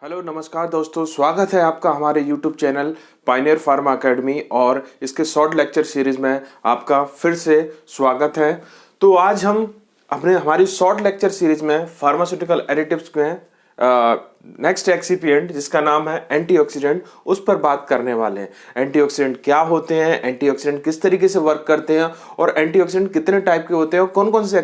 Hello नमस्कार दोस्तों, स्वागत है आपका हमारे YouTube channel Pioneer pharma academy और इसके शॉर्ट लेक्चर सीरीज में आपका फिर से स्वागत है। तो आज हम हमारी शॉर्ट लेक्चर सीरीज में फार्मास्यूटिकल एडिटिव्स में नेक्स्ट एक्सिपिएंट जिसका नाम है एंटीऑक्सीडेंट, उस पर बात करने वाले हैं। एंटीऑक्सीडेंट क्या होते हैं, एंटीऑक्सीडेंट किस तरीके से वर्क करते हैं और एंटीऑक्सीडेंट कितने टाइप के होते हैं और कौन कौन से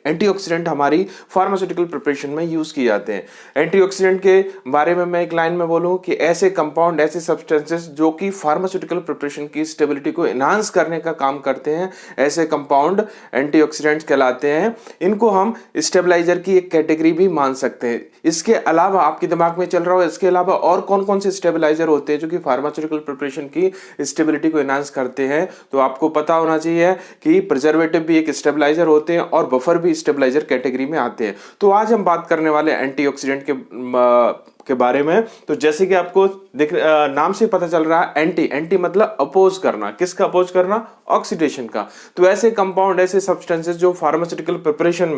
एंटीऑक्सीडेंट हमारी फार्मास्यूटिकल प्रिपरेशन में यूज किए जाते हैं। एंटीऑक्सीडेंट के बारे में मैं एक लाइन में बोलूं कि ऐसे कंपाउंड, ऐसे सब्सटेंसेस जो कि फार्मास्यूटिकल प्रिपरेशन की स्टेबिलिटी को एनहांस करने का काम करते हैं, ऐसे कंपाउंड एंटीऑक्सीडेंट्स कहलाते हैं। इनको हम स्टेबलाइजर की एक कैटेगरी भी मान सकते हैं। इसके अलावा आपके दिमाग में चल रहा हो, इसके अलावा और कौन कौन से स्टेबलाइजर होते हैं जो कि फार्मास्यूटिकल प्रिपरेशन की स्टेबिलिटी को एनहांस करते हैं, तो आपको पता होना चाहिए कि प्रिजर्वेटिव भी एक स्टेबलाइजर होते हैं और बफर भी स्टेबलाइजर कैटेगरी में आते हैं। तो आज हम बात करने वाले एंटीऑक्सीडेंट के बारे में। तो जैसे कि आपको नाम से पता चल रहा है, एंटी मतलब अपोज करना। किसका अपोज करना? ऑक्सीडेशन का। तो ऐसे कंपाउंड, ऐसे सब्सटेंसेस जो फार्मास्यूटिकल प्रिपरेशन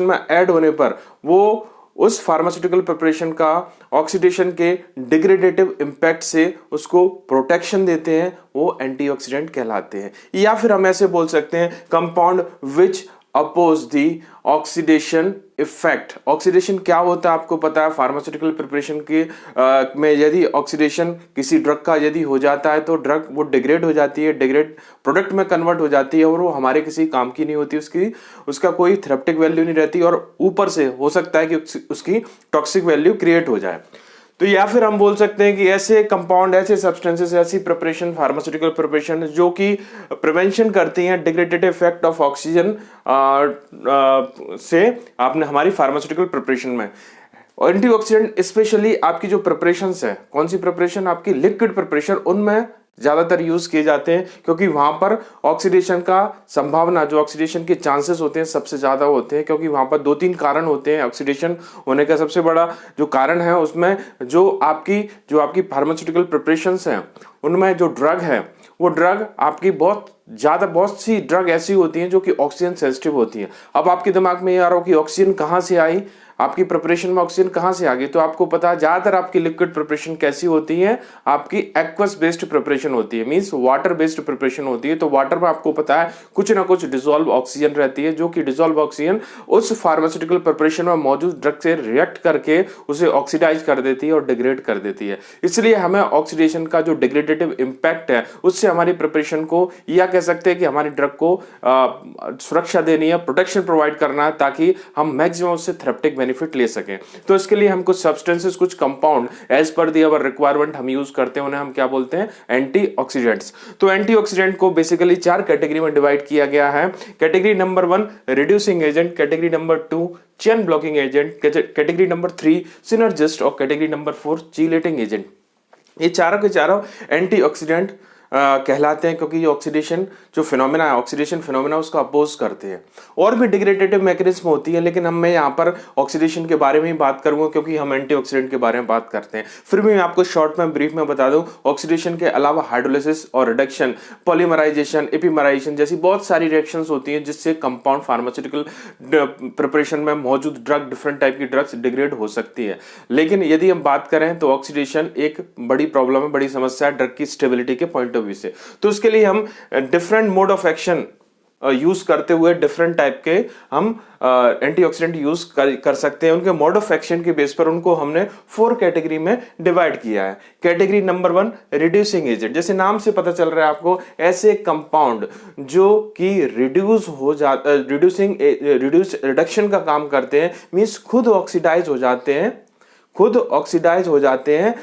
में ऐड होने पर वो उस फार्मास्यूटिकल प्रिपरेशन का ऑक्सीडेशन के डिग्रेडेटिव इंपैक्ट से उसको प्रोटेक्शन देते हैं, वो एंटीऑक्सीडेंट कहलाते हैं। या फिर हम ऐसे बोल सकते हैं, compound which oppose the oxidation effect. Oxidation क्या होता है आपको पता है। फार्मास्यूटिकल प्रिपरेशन के में यदि ऑक्सीडेशन किसी ड्रग का यदि हो जाता है तो ड्रग वो डिग्रेड हो जाती है, डिग्रेड प्रोडक्ट में कन्वर्ट हो जाती है और वो हमारे किसी काम की नहीं होती, उसका कोई थेरेप्टिक वैल्यू नहीं रहती और ऊपर से हो सकता है कि उसकी टॉक्सिक वैल्यू क्रिएट हो जाए। तो या फिर हम बोल सकते हैं कि ऐसे कंपाउंड, ऐसे सब्सटेंसेस, ऐसी प्रिपरेशन, फार्मास्यूटिकल प्रिपरेशन जो कि प्रिवेंशन करती हैं डिग्रेडेटिव इफेक्ट ऑफ ऑक्सीजन से आपने हमारी फार्मास्यूटिकल प्रिपरेशन में। एंटीऑक्सीडेंट स्पेशली आपकी जो प्रिपरेशंस है, कौन सी प्रिपरेशन? आपकी लिक्विड प्रिपरेशन, उनमें ज्यादातर यूज किए जाते हैं क्योंकि वहां पर ऑक्सीडेशन का संभावना, जो ऑक्सीडेशन के चांसेस होते हैं सबसे ज्यादा होते हैं, क्योंकि वहां पर 2-3 कारण होते हैं ऑक्सीडेशन होने का। सबसे बड़ा जो कारण है उसमें जो आपकी फार्मास्यूटिकल प्रिपरेशंस हैं उनमें जो ड्रग है, वो ड्रग आपकी बहुत सी ड्रग ऐसी होती हैं जो कि ऑक्सीजन सेंसिटिव होती है। अब आपके दिमाग में ये आ रहा हो कि ऑक्सीजन कहां से आई, आपकी प्रिपरेशन में ऑक्सीजन कहां से आ गई। तो आपको पता है ज्यादातर आपकी लिक्विड प्रिपरेशन कैसी होती है, आपकी एक्वस बेस्ड प्रिपरेशन होती है, मींस वाटर बेस्ड प्रिपरेशन होती है। तो वाटर में आपको पता है कुछ ना कुछ डिसॉल्व ऑक्सीजन रहती है, जो कि डिसॉल्व ऑक्सीजन उस फार्मास्यूटिकल प्रिपरेशन में मौजूद ड्रग से रिएक्ट करके उसे ऑक्सीडाइज कर देती है और डिग्रेड कर देती है। इसलिए हमें ऑक्सीडेशन का जो डिग्रेडेटिव इंपैक्ट है उससे हमारी प्रिपरेशन को, या कह सकते हैं कि हमारी ड्रग को सुरक्षा देनी है, प्रोटेक्शन प्रोवाइड करना है, ताकि हम मैक्सिमम उससे थेरेप्टिक बेनिफिट ले सकें। तो इसके लिए हम कुछ सब्सटेंसेस, कुछ कंपाउंड एज पर दी अवर रिक्वायरमेंट हम यूज करते हैं, उन्हें हम क्या बोलते हैं? एंटीऑक्सीडेंट्स। तो एंटीऑक्सीडेंट को बेसिकली 4 कैटेगरी में डिवाइड किया गया है। Category number 1 reducing agent, category number 2 chain blocking agent, category number 3 synergist और कैटेगरी नंबर 4 चीलेटिंग एजेंट। ये चारों के चारों एंटीऑक्सीडेंट कहलाते हैं क्योंकि ये ऑक्सीडेशन जो फिनोमेना है, ऑक्सीडेशन फिनोमेना उसका अपोज करते हैं। और भी डिग्रेडेटिव मैकेनिज्म होती है, लेकिन मैं यहाँ पर ऑक्सीडेशन के बारे में ही बात करूंगा क्योंकि हम एंटीऑक्सीडेंट के बारे में बात करते हैं। फिर भी मैं आपको शॉर्ट में, ब्रीफ में बता दूं, ऑक्सीडेशन के अलावा हाइड्रोलिसिस और रिडक्शन, पॉलीमराइजेशन, एपिमराइजेशन जैसी बहुत सारी रिएक्शंस होती हैं जिससे कंपाउंड फार्मास्यूटिकल प्रिपरेशन में मौजूद ड्रग, डिफरेंट टाइप की ड्रग्स डिग्रेड हो सकती है। लेकिन यदि हम बात करें तो ऑक्सीडेशन एक बड़ी प्रॉब्लम है, बड़ी समस्या है ड्रग की स्टेबिलिटी के पॉइंट ऑफ व्यू से। तो उसके लिए हम different mode of action use करते हुए डिफरेंट टाइप के हम एंटीऑक्सीडेंट यूज कर सकते हैं। उनके मोड ऑफ एक्शन के बेस पर उनको हमने 4 कैटेगरी में डिवाइड किया है। कैटेगरी नंबर 1 रिड्यूसिंग एजेंट, जैसे नाम से पता चल रहा है आपको, ऐसे कंपाउंड जो कि रिडक्शन का काम करते हैं, मींस खुद ऑक्सीडाइज हो जाते हैं,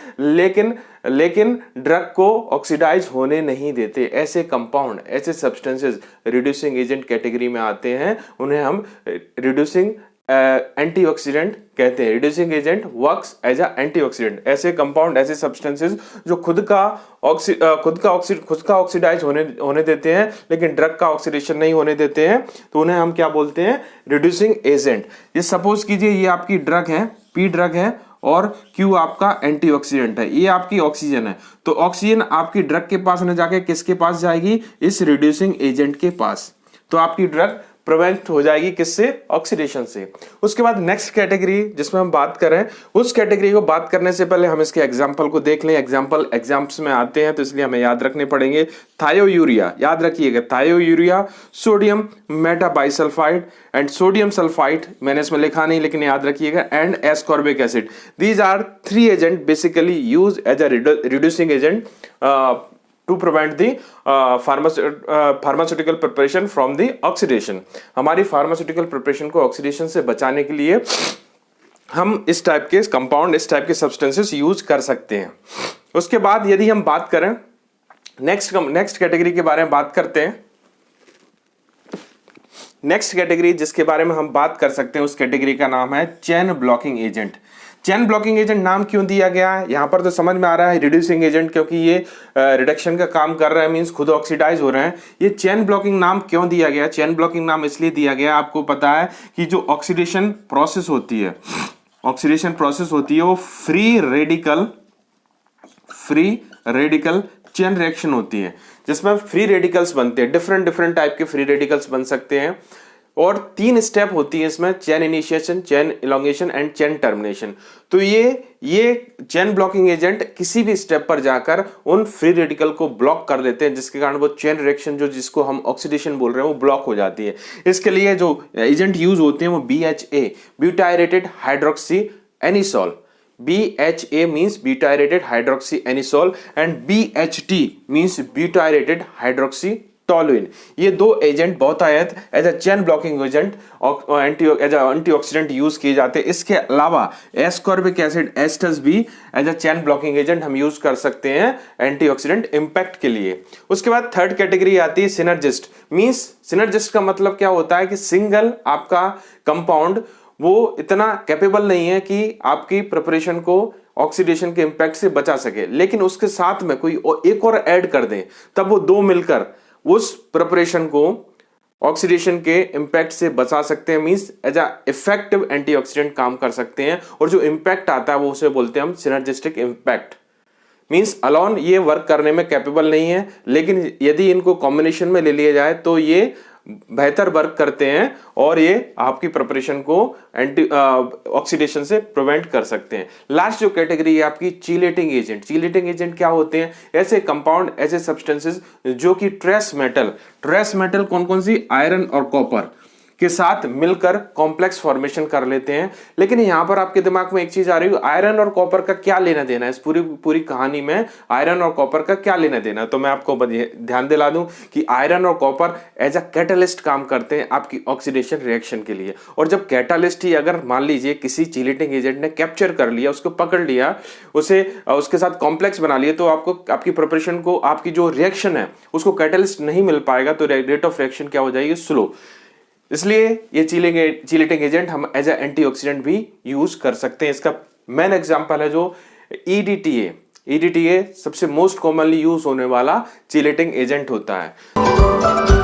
लेकिन ड्रग को ऑक्सीडाइज होने नहीं देते। ऐसे कंपाउंड, ऐसे सब्सटेंसेस रिड्यूसिंग एजेंट कैटेगरी में आते हैं, उन्हें हम रिड्यूसिंग एंटीऑक्सीडेंट कहते हैं। Reducing agent works as a antioxidant. ऐसे कंपाउंड, ऐसे सब्सटेंसेस जो खुद का ऑक्सीडाइज होने देते हैं लेकिन ड्रग का ऑक्सीडेशन नहीं होने देते हैं, तो उन्हें हम क्या बोलते हैं? Reducing agent. ये सपोज कीजिए ये आपकी ड्रग है, पी ड्रग है और क्यू आपका एंटीऑक्सीडेंट है। ये आपकी ऑक्सीजन है, तो ऑक्सीजन आपकी ड्रग के पास न जाके किसके पास जाएगी? इस रिड्यूसिंग एजेंट के पास। तो आपकी ड्रग प्रिवेंट हो जाएगी, किससे? ऑक्सीडेशन से। उसके बाद नेक्स्ट कैटेगरी जिसमें हम बात करें, उस कैटेगरी को बात करने से पहले हम इसके एग्जाम्पल को देख लें। एग्जाम्स में आते हैं तो इसलिए हमें याद रखने पड़ेंगे। थायोयूरिया, याद रखिएगा, thiourea, sodium metabisulphite and sodium sulphide, मैंने इसमें लिखा नहीं लेकिन याद रखिएगा, and ascorbic acid. These are 3 agent basically use as a reducing agent to prevent the pharmaceutical preparation from the oxidation। हमारी pharmaceutical preparation को oxidation से बचाने के लिए हम इस टाइप के कंपाउंड, इस टाइप के सब्सटेंसेस यूज कर सकते हैं। उसके बाद यदि हम बात करें नेक्स्ट कैटेगरी के बारे में बात करते हैं। नेक्स्ट कैटेगरी जिसके बारे में हम बात कर सकते हैं उस कैटेगरी का नाम है chain blocking agent. Chain blocking agent नाम क्यों दिया गया है? यहां पर तो समझ में आ रहा है रिड्यूसिंग एजेंट, क्योंकि ये रिडक्शन का काम कर रहा है, मींस खुद ऑक्सीडाइज हो रहे हैं। ये चेन ब्लॉकिंग नाम क्यों दिया गया? चेन ब्लॉकिंग नाम इसलिए दिया गया, आपको पता है कि जो ऑक्सीडेशन प्रोसेस होती है, वो फ्री रेडिकल चेन रिएक्शन होती है, जिसमें फ्री रेडिकल्स बनते हैं, डिफरेंट टाइप के फ्री रेडिकल्स बन सकते हैं। और 3 स्टेप होती है इसमें, chain initiation, chain elongation and chain termination. तो ये चेन ब्लॉकिंग एजेंट किसी भी स्टेप पर जाकर उन फ्री रेडिकल को ब्लॉक कर देते हैं, जिसके कारण वो चेन रिएक्शन जिसको हम ऑक्सीडेशन बोल रहे हैं वो ब्लॉक हो जाती है। इसके लिए जो एजेंट यूज होते हैं वो BHA, butyrated hydroxy anisole, BHA means butyrated hydroxy anisole and BHT means butyrated hydroxy toluene. ये 2 एजेंट बहुत आयत as a chain blocking agent as a antioxidant use किए जाते हैं। इसके अलावा एस्कॉर्बिक एसिड एस्टस भी as a chain blocking agent हम यूज कर सकते हैं एंटीऑक्सीडेंट इंपैक्ट के लिए। उसके बाद थर्ड कैटेगरी आती है सिनर्जिस्ट। मींस सिनर्जिस्ट का मतलब क्या होता है कि सिंगल आपका कंपाउंड वो इतना कैपेबल नहीं है कि आपकी प्रिपरेशन को ऑक्सीडेशन के इंपैक्ट से बचा सके, लेकिन उसके साथ में कोई एक और ऐड कर दें, तब वो 2 मिलकर उस प्रिपरेशन को ऑक्सीडेशन के इंपैक्ट से बचा सकते हैं। Means as a effective antioxidant काम कर सकते हैं। और जो इंपैक्ट आता है वो उसे बोलते हैं हम सिनर्जिस्टिक इंपैक्ट। मींस अलोन ये वर्क करने में कैपेबल नहीं है, लेकिन यदि इनको कॉम्बिनेशन में ले लिया जाए तो ये बेहतर वर्क करते हैं और ये आपकी प्रिपरेशन को एंटी ऑक्सीडेशन से प्रिवेंट कर सकते हैं। लास्ट जो कैटेगरी है आपकी चीलेटिंग एजेंट। चीलेटिंग एजेंट क्या होते हैं? ऐसे कंपाउंड, ऐसे सब्सटेंसेस जो कि ट्रेस मेटल कौन कौन सी? आयरन और कॉपर के साथ मिलकर कॉम्प्लेक्स फॉर्मेशन कर लेते हैं। लेकिन यहां पर आपके दिमाग में एक चीज आ रही है, आयरन और कॉपर का क्या लेना देना है? इस पूरी कहानी में आयरन और कॉपर का क्या लेना देना है? तो मैं आपको ध्यान दिला दूं कि आयरन और कॉपर एज अ कैटालिस्ट काम करते हैं आपकी ऑक्सीडेशन रिएक्शन के लिए। और जब कैटालिस्ट ही अगर मान लीजिए किसी चीलेटिंग एजेंट ने कैप्चर कर लिया, उसको पकड़ लिया, उसके साथ कॉम्प्लेक्स बना लिया, तो आपको आपकी प्रिपरेशन को, आपकी जो रिएक्शन है उसको कैटालिस्ट नहीं मिल पाएगा, तो रेट ऑफ रिएक्शन क्या हो जाएगी? स्लो। इसलिए ये चीलेटिंग एजेंट हम एज ए एंटीऑक्सीडेंट भी यूज कर सकते हैं। इसका मेन एग्जांपल है जो EDTA सबसे मोस्ट कॉमनली यूज होने वाला चीलेटिंग एजेंट होता है।